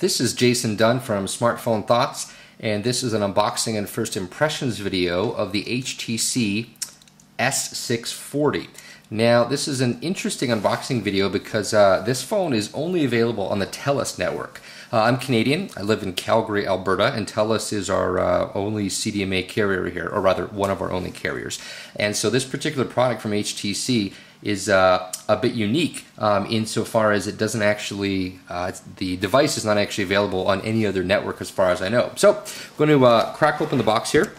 This is Jason Dunn from Smartphone Thoughts, and this is an unboxing and first impressions video of the HTC S640. Now, this is an interesting unboxing video because this phone is only available on the Telus network. I'm Canadian, I live in Calgary, Alberta, and Telus is our only CDMA carrier here, or rather one of our only carriers. And so this particular product from HTC is a bit unique insofar as it doesn't actually, the device is not actually available on any other network as far as I know. So I'm going to crack open the box here.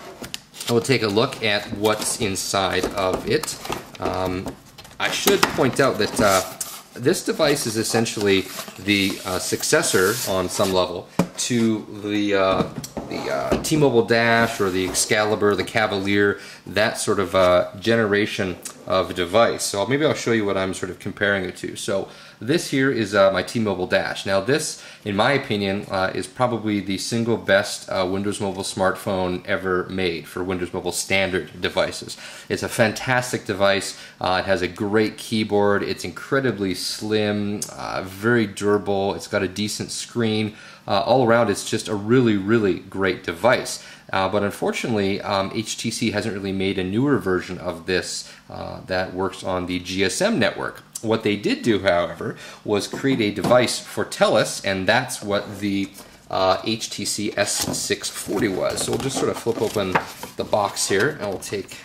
We'll take a look at what's inside of it. I should point out that this device is essentially the successor on some level to the T-Mobile Dash or the Excalibur, the Cavalier, that sort of generation of device. So maybe I'll show you what I'm sort of comparing it to. So this here is my T-Mobile Dash. Now this, in my opinion, is probably the single best Windows Mobile smartphone ever made for Windows Mobile standard devices. It's a fantastic device. It has a great keyboard. It's incredibly slim, very durable. It's got a decent screen. All around, it's just a really, really great device. But unfortunately, HTC hasn't really made a newer version of this that works on the GSM network. What they did do, however, was create a device for Telus, and that's what the HTC S640 was. So we'll just sort of flip open the box here, and we'll take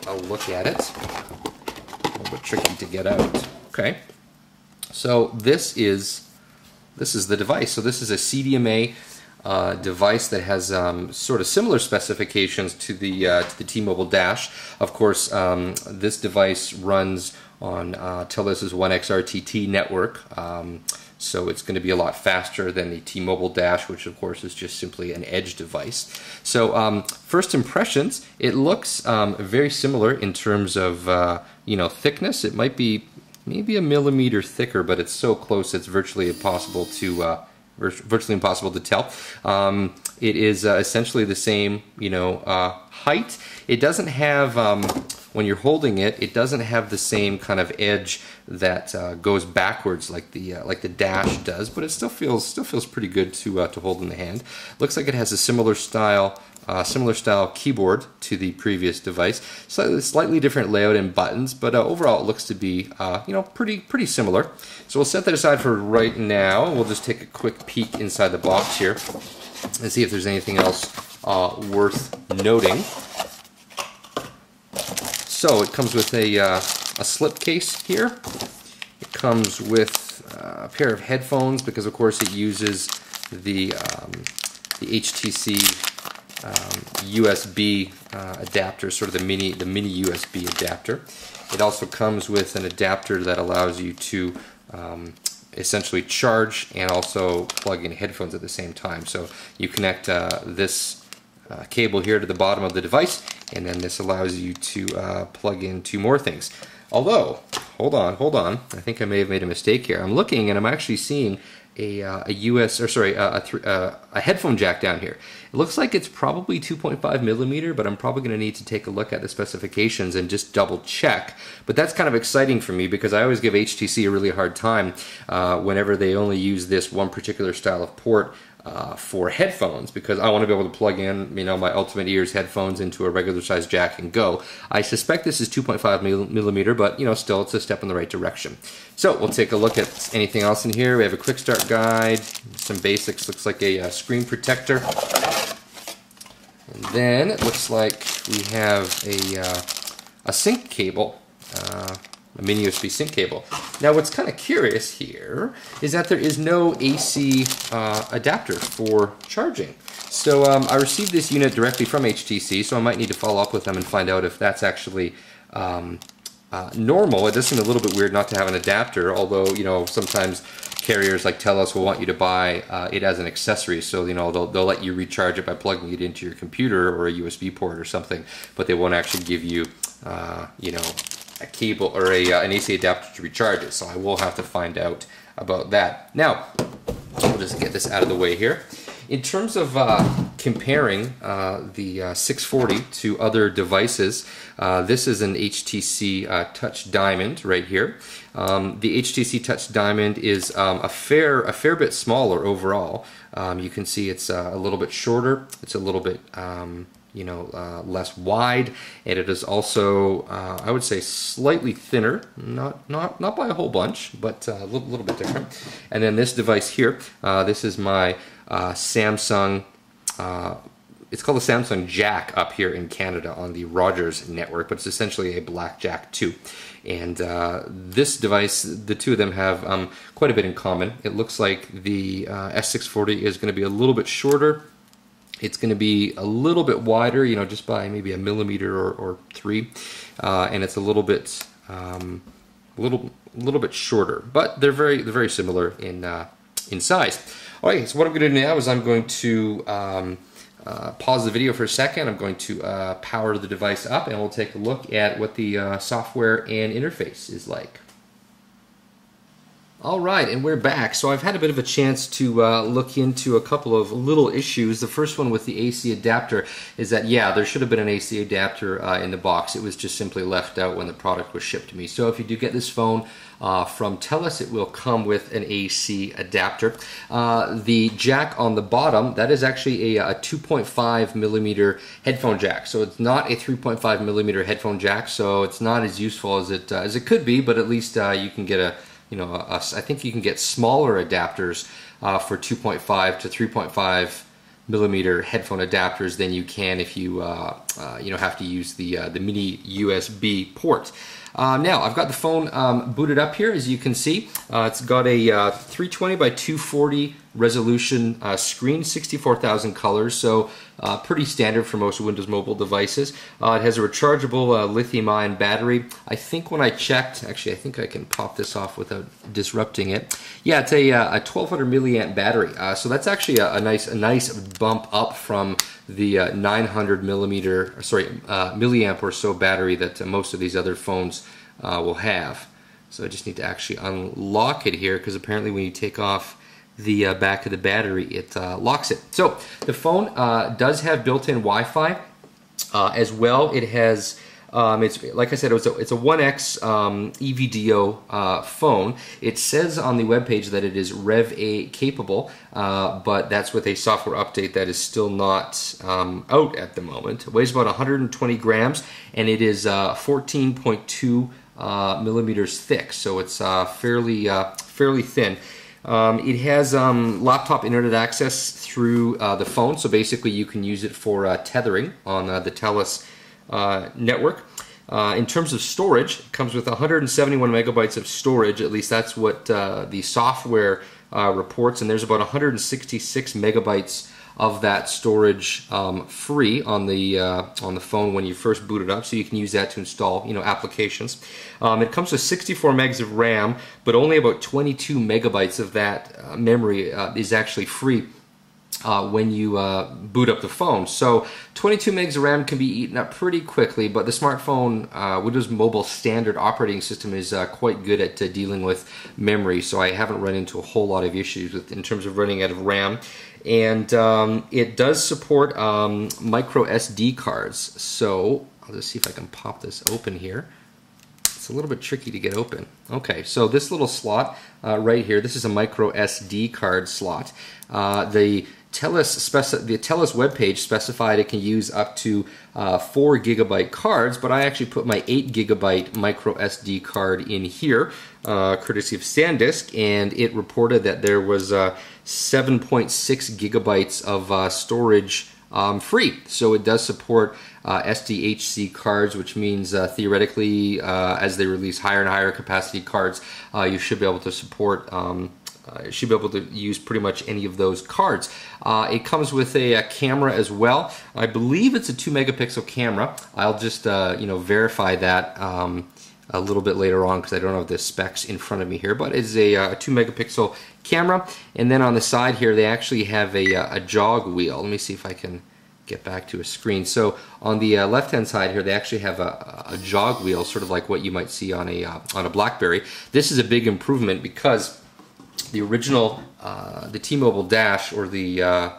a look at it. A little bit tricky to get out. Okay, so this is the device. So this is a CDMA device that has sort of similar specifications to the T-Mobile Dash. Of course, this device runs on Telus's 1xRTT network, so it's going to be a lot faster than the T-Mobile Dash, which of course is just simply an edge device. So first impressions, it looks very similar in terms of thickness. It might be maybe a millimeter thicker, but it's so close it's virtually impossible to tell. It is essentially the same, height. It doesn't have, when you're holding it, it doesn't have the same kind of edge that goes backwards like the Dash does, but it still feels pretty good to hold in the hand. Looks like it has a similar style keyboard to the previous device. Slightly different layout and buttons, but overall it looks to be pretty similar. So we'll set that aside for right now, and we'll just take a quick peek inside the box here and see if there's anything else worth noting. So it comes with a slip case here. It comes with a pair of headphones because of course it uses the HTC USB adapter, sort of the mini USB adapter. It also comes with an adapter that allows you to essentially charge and also plug in headphones at the same time. So you connect this cable here to the bottom of the device, and then this allows you to plug in two more things. Although, hold on, I think I may have made a mistake here. I'm looking and I'm actually seeing a headphone jack down here. It looks like it's probably 2.5 millimeter, but I'm probably going to need to take a look at the specifications and just double check. But that's kind of exciting for me because I always give HTC a really hard time whenever they only use this one particular style of port for headphones, because I want to be able to plug in, my Ultimate Ears headphones into a regular size jack and go. I suspect this is 2.5 millimeter, but still it's a step in the right direction. So we'll take a look at anything else in here. We have a quick start guide, some basics, looks like a screen protector. And then it looks like we have a sync cable, a mini USB sync cable. Now what's kind of curious here is that there is no AC adapter for charging. So I received this unit directly from HTC, so I might need to follow up with them and find out if that's actually normal. It does seem a little bit weird not to have an adapter, although sometimes carriers like Telus will want you to buy it as an accessory, so they'll let you recharge it by plugging it into your computer or a USB port or something, but they won't actually give you a cable or an AC adapter to recharge it. So I will have to find out about that. Now we'll just get this out of the way here. In terms of comparing the 640 to other devices. This is an HTC Touch Diamond right here. The HTC Touch Diamond is a fair bit smaller overall. You can see it's a little bit shorter. It's a little bit less wide, and it is also I would say slightly thinner, not by a whole bunch, but a little bit different. And then this device here, this is my Samsung. It's called the Samsung Jack up here in Canada on the Rogers network, but it's essentially a black Jack 2. And this device, the two of them have quite a bit in common. It looks like the S640 is going to be a little bit shorter. It's going to be a little bit wider, just by maybe a millimeter or 3, and it's a little bit shorter. But they're very similar in size. All right, so what I'm going to do now is I'm going to pause the video for a second. I'm going to power the device up, and we'll take a look at what the software and interface is like. All right, and we're back. So I've had a bit of a chance to look into a couple of little issues. The first one with the AC adapter is that, yeah, there should have been an AC adapter in the box. It was just simply left out when the product was shipped to me. So if you do get this phone from Telus, it will come with an AC adapter. The jack on the bottom, that is actually a 2.5 millimeter headphone jack. So it's not a 3.5 millimeter headphone jack, so it's not as useful as it could be, but at least you can get I think you can get smaller adapters for 2.5 to 3.5 millimeter headphone adapters than you can if you have to use the mini USB port. Now I've got the phone booted up here, as you can see. It's got a 320 by 240 resolution screen, 64,000 colors, so pretty standard for most Windows Mobile devices. It has a rechargeable lithium-ion battery. I think when I checked, actually I think I can pop this off without disrupting it. Yeah, it's a 1200 milliamp battery, so that's actually a nice bump up from the 900 milliamp or so battery that most of these other phones will have. So I just need to actually unlock it here, because apparently when you take off the back of the battery, it locks it. So the phone does have built-in Wi-Fi as well. It has, it's like I said, it's a 1X EVDO phone. It says on the webpage that it is Rev A capable, but that's with a software update that is still not out at the moment. It weighs about 120 grams, and it is 14.2 millimeters thick, so it's fairly thin. It has laptop internet access through the phone, so basically you can use it for tethering on the Telus network. In terms of storage, it comes with 171 megabytes of storage, at least that's what the software reports, and there's about 166 megabytes of that storage free on the phone when you first boot it up, so you can use that to install applications. It comes with 64 megs of RAM, but only about 22 megabytes of that memory is actually free when you boot up the phone. So 22 megs of RAM can be eaten up pretty quickly, but the smartphone Windows Mobile standard operating system is quite good at dealing with memory, so I haven't run into a whole lot of issues in terms of running out of RAM. And it does support micro SD cards, so I'll just see if I can pop this open here. It's a little bit tricky to get open. Okay, so this little slot right here, this is a micro SD card slot. The Telus webpage specified it can use up to 4 gigabyte cards, but I actually put my 8 gigabyte micro SD card in here, courtesy of SanDisk, and it reported that there was 7.6 gigabytes of storage free. So it does support SDHC cards, which means theoretically, as they release higher and higher capacity cards, you should be able to support should be able to use pretty much any of those cards. It comes with a camera as well. I believe it's a 2 megapixel camera. I'll just verify that a little bit later on, because I don't have the specs in front of me here, but it's a 2 megapixel camera. And then on the side here they actually have a jog wheel. Let me see if I can get back to a screen. So on the left hand side here they actually have a jog wheel, sort of like what you might see on a BlackBerry. This is a big improvement, because the original, the T-Mobile Dash, or the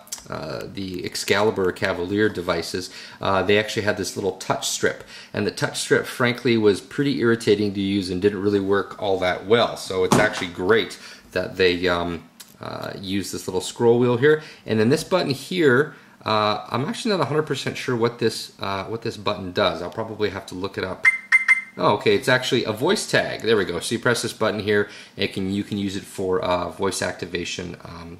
the Excalibur or Cavalier devices, they actually had this little touch strip, and the touch strip frankly was pretty irritating to use and didn't really work all that well. So it's actually great that they use this little scroll wheel here. And then this button here, I'm actually not 100% sure what this button does. I'll probably have to look it up. Oh, okay, it's actually a voice tag. There we go. So you press this button here, and you can use it for voice activation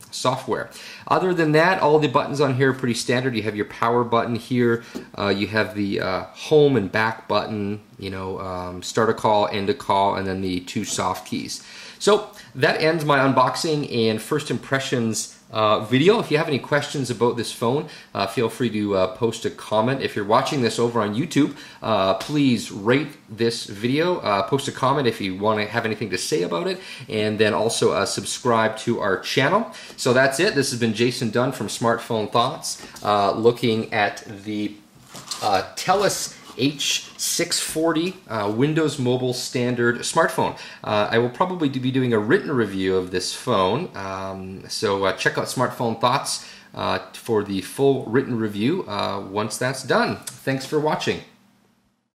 software. Other than that, all the buttons on here are pretty standard. You have your power button here. You have the home and back button, you know, start a call, end a call, and then the 2 soft keys. So that ends my unboxing and first impressions video. If you have any questions about this phone, feel free to post a comment. If you're watching this over on YouTube, please rate this video, post a comment if you want to have anything to say about it, and then also subscribe to our channel. So that's it. This has been Jason Dunn from Smartphone Thoughts, looking at the Telus H640 Windows Mobile Standard smartphone. I will probably be doing a written review of this phone, so check out Smartphone Thoughts for the full written review once that's done. Thanks for watching.